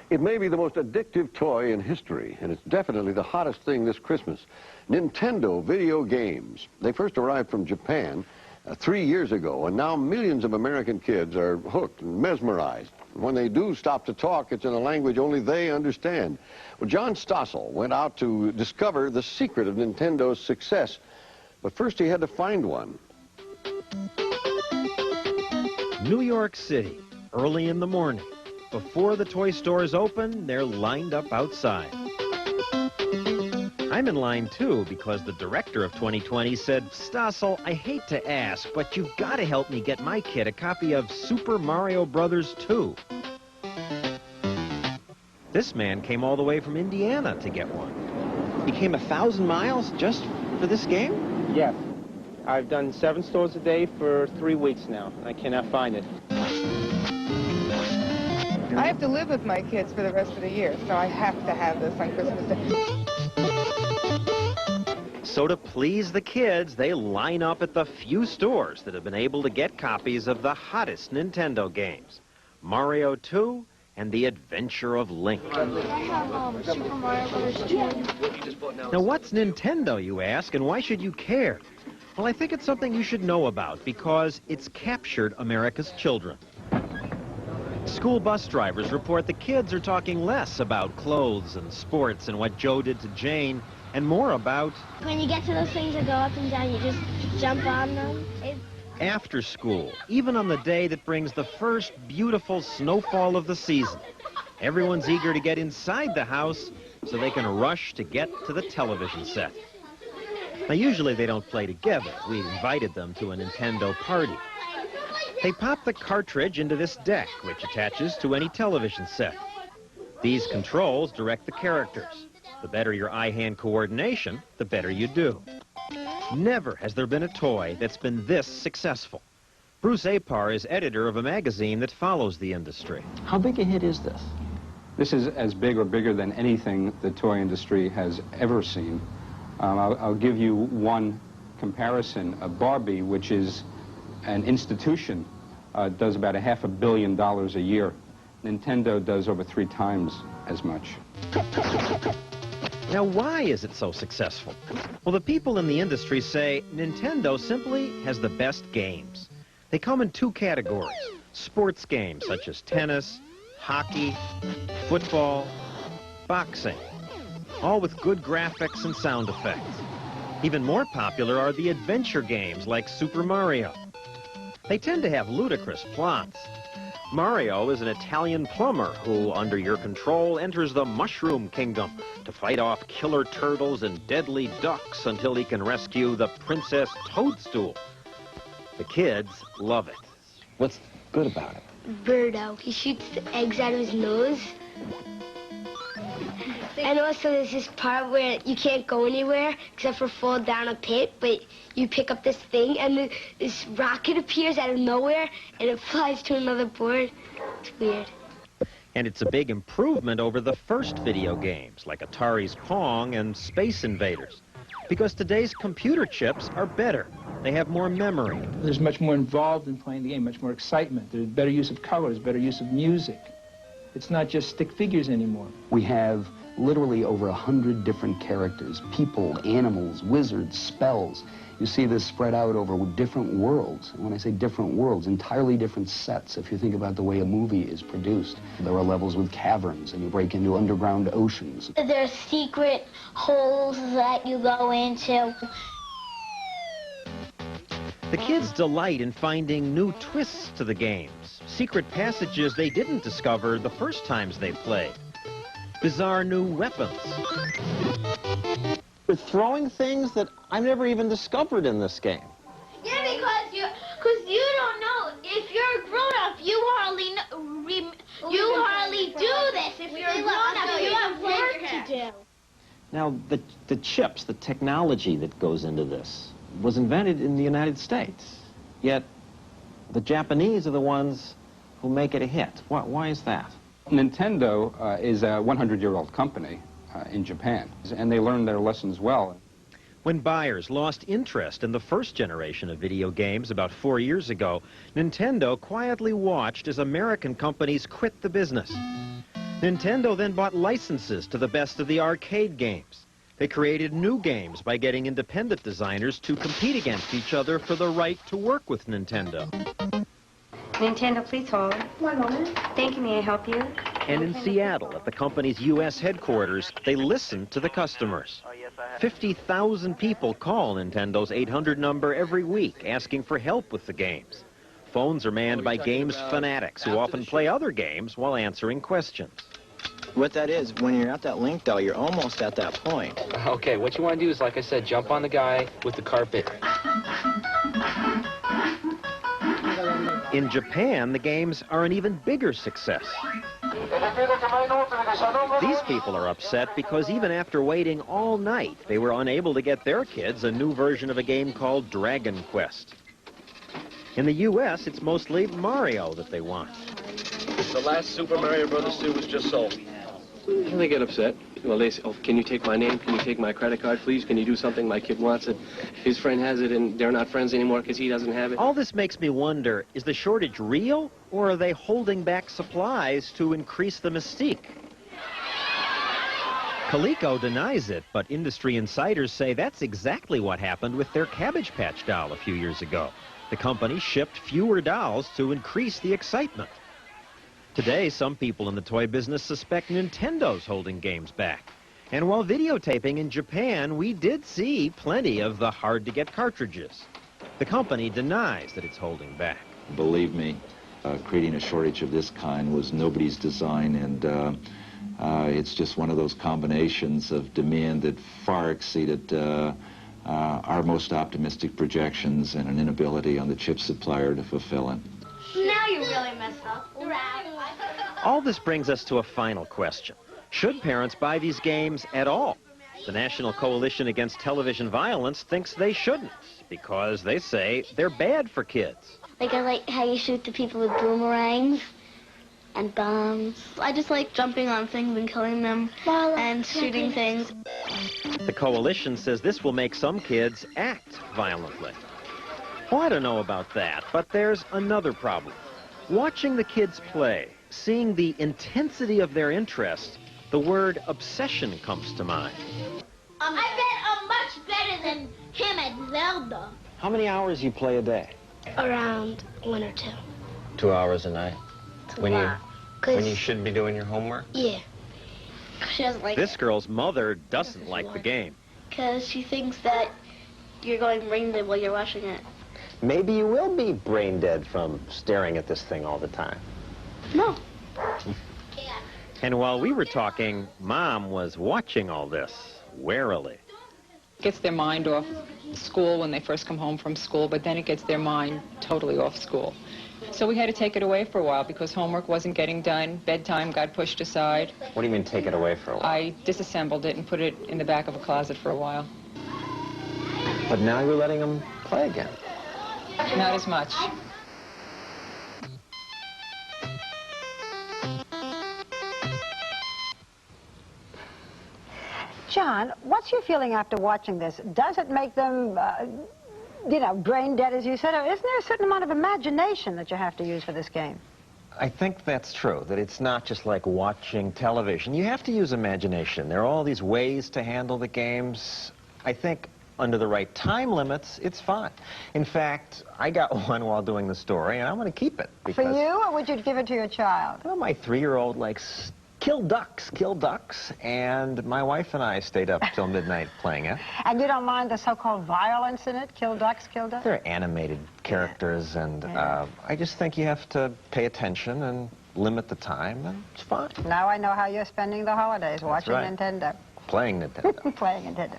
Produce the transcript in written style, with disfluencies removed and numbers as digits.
It may be the most addictive toy in history, and it's definitely the hottest thing this Christmas. Nintendo video games. They first arrived from Japan 3 years ago, and now millions of American kids are hooked and mesmerized. When they do stop to talk, it's in a language only they understand. Well, John Stossel went out to discover the secret of Nintendo's success, but first he had to find one. New York City, early in the morning. Before the toy stores open, they're lined up outside. I'm in line too because the director of 2020 said, "Stossel, I hate to ask, but you've got to help me get my kid a copy of Super Mario Brothers 2. This man came all the way from Indiana to get one. He came 1,000 miles just for this game? Yes. I've done 7 stores a day for 3 weeks now. I cannot find it. I have to live with my kids for the rest of the year, so I have to have this on Christmas Day. So to please the kids, they line up at the few stores that have been able to get copies of the hottest Nintendo games, Mario 2 and The Adventure of Link. Can I have Super Mario Brothers 2? Now what's Nintendo, you ask, and why should you care? Well, I think it's something you should know about because it's captured America's children. School bus drivers report the kids are talking less about clothes and sports and what Joe did to Jane, and more about... When you get to those things that go up and down, you just jump on them. After school, even on the day that brings the first beautiful snowfall of the season. Everyone's eager to get inside the house so they can rush to get to the television set. Now, usually they don't play together. We invited them to a Nintendo party. They pop the cartridge into this deck, which attaches to any television set. These controls direct the characters. The better your eye-hand coordination, the better you do. Never has there been a toy that's been this successful. Bruce Apar is editor of a magazine that follows the industry. How big a hit is this? This is as big or bigger than anything the toy industry has ever seen. I'll give you one comparison. Barbie, which is an institution, does about $500 million a year. Nintendo does over 3 times as much. Now, why is it so successful? Well, the people in the industry say Nintendo simply has the best games. They come in 2 categories. Sports games such as tennis, hockey, football, boxing, all with good graphics and sound effects. Even more popular are the adventure games like Super Mario. They tend to have ludicrous plots. Mario is an Italian plumber who, under your control, enters the Mushroom Kingdom to fight off killer turtles and deadly ducks until he can rescue the Princess Toadstool. The kids love it. What's good about it? Birdo. He shoots the eggs out of his nose. And also there's this part where you can't go anywhere except for fall down a pit, but you pick up this thing and this rocket appears out of nowhere and it flies to another board. It's weird. And it's a big improvement over the first video games like Atari's Pong and Space Invaders, because today's computer chips are better. They have more memory. There's much more involved in playing the game, much more excitement. There's better use of colors, better use of music. It's not just stick figures anymore. We have literally over 100 different characters, people, animals, wizards, spells. You see this spread out over different worlds. And when I say different worlds, entirely different sets. If you think about the way a movie is produced, there are levels with caverns, and you break into underground oceans. There's secret holes that you go into. The kids delight in finding new twists to the games, secret passages they didn't discover the first times they played, bizarre new weapons. You're throwing things that I've never even discovered in this game. Yeah, because you don't know. If you're a grown-up, you hardly do this. If you're a grown-up, you have work to do. Now, the chips, the technology that goes into this, was invented in the United States. Yet, the Japanese are the ones who make it a hit. Why is that? Nintendo is a 100-year-old company in Japan, and they learned their lessons well. When buyers lost interest in the first generation of video games about 4 years ago, Nintendo quietly watched as American companies quit the business. Nintendo then bought licenses to the best of the arcade games. They created new games by getting independent designers to compete against each other for the right to work with Nintendo. Nintendo, please hold. One moment. Thank you. May I help you? And in Seattle, at the company's U.S. headquarters, they listen to the customers. 50,000 people call Nintendo's 800 number every week asking for help with the games. Phones are manned by games fanatics who often play other games while answering questions. What that is, when you're at that link, though, you're almost at that point. Okay, what you want to do is, like I said, jump on the guy with the carpet. In Japan, the games are an even bigger success. These people are upset because even after waiting all night, they were unable to get their kids a new version of a game called Dragon Quest. In the U.S., it's mostly Mario that they want. The last Super Mario Bros. 2 was just sold. And they get upset. Well, they say, oh, can you take my name? Can you take my credit card, please? Can you do something? My kid wants it. His friend has it, and they're not friends anymore because he doesn't have it. All this makes me wonder, is the shortage real, or are they holding back supplies to increase the mystique? Coleco denies it, but industry insiders say that's exactly what happened with their Cabbage Patch doll a few years ago. The company shipped fewer dolls to increase the excitement. Today, some people in the toy business suspect Nintendo's holding games back. And while videotaping in Japan, we did see plenty of the hard-to-get cartridges. The company denies that it's holding back. Believe me, creating a shortage of this kind was nobody's design, and it's just one of those combinations of demand that far exceeded our most optimistic projections and an inability on the chip supplier to fulfill it. Now you really messed up. You're out. All this brings us to a final question. Should parents buy these games at all? The National Coalition Against Television Violence thinks they shouldn't because they say they're bad for kids. Like, I like how you shoot the people with boomerangs and bombs. I just like jumping on things and killing them and shooting things. The coalition says this will make some kids act violently. Well, I don't know about that, but there's another problem. Watching the kids play, seeing the intensity of their interest, the word obsession comes to mind. I bet I'm much better than him at Zelda. How many hours you play a day? Around 1 or 2. 2 hours a night. It's a When lot. you should be doing your homework? Yeah. She doesn't like This girl's mother doesn't like the game. because she thinks that you're going brain dead while you're watching it. Maybe you will be brain dead from staring at this thing all the time. No. And while we were talking, Mom was watching all this warily. Gets their mind off school when they first come home from school, but then it gets their mind totally off school. So we had to take it away for a while because homework wasn't getting done, bedtime got pushed aside. What do you mean take it away for a while? I disassembled it and put it in the back of a closet for a while. But now you're letting them play again. Not as much. John, what's your feeling after watching this? Does it make them, brain dead, as you said? Or isn't there a certain amount of imagination that you have to use for this game? I think that's true, that it's not just like watching television. You have to use imagination. There are all these ways to handle the games. I think under the right time limits, it's fine. In fact, I got one while doing the story, and I'm going to keep it. For you, or would you give it to your child? Well, my 3-year-old likes kill ducks, and my wife and I stayed up till midnight playing it. And you don't mind the so-called violence in it? Kill ducks, kill ducks? They're animated characters, and I just think you have to pay attention and limit the time, and it's fine. Now I know how you're spending the holidays, watching right. Nintendo. Playing Nintendo. Playing Nintendo.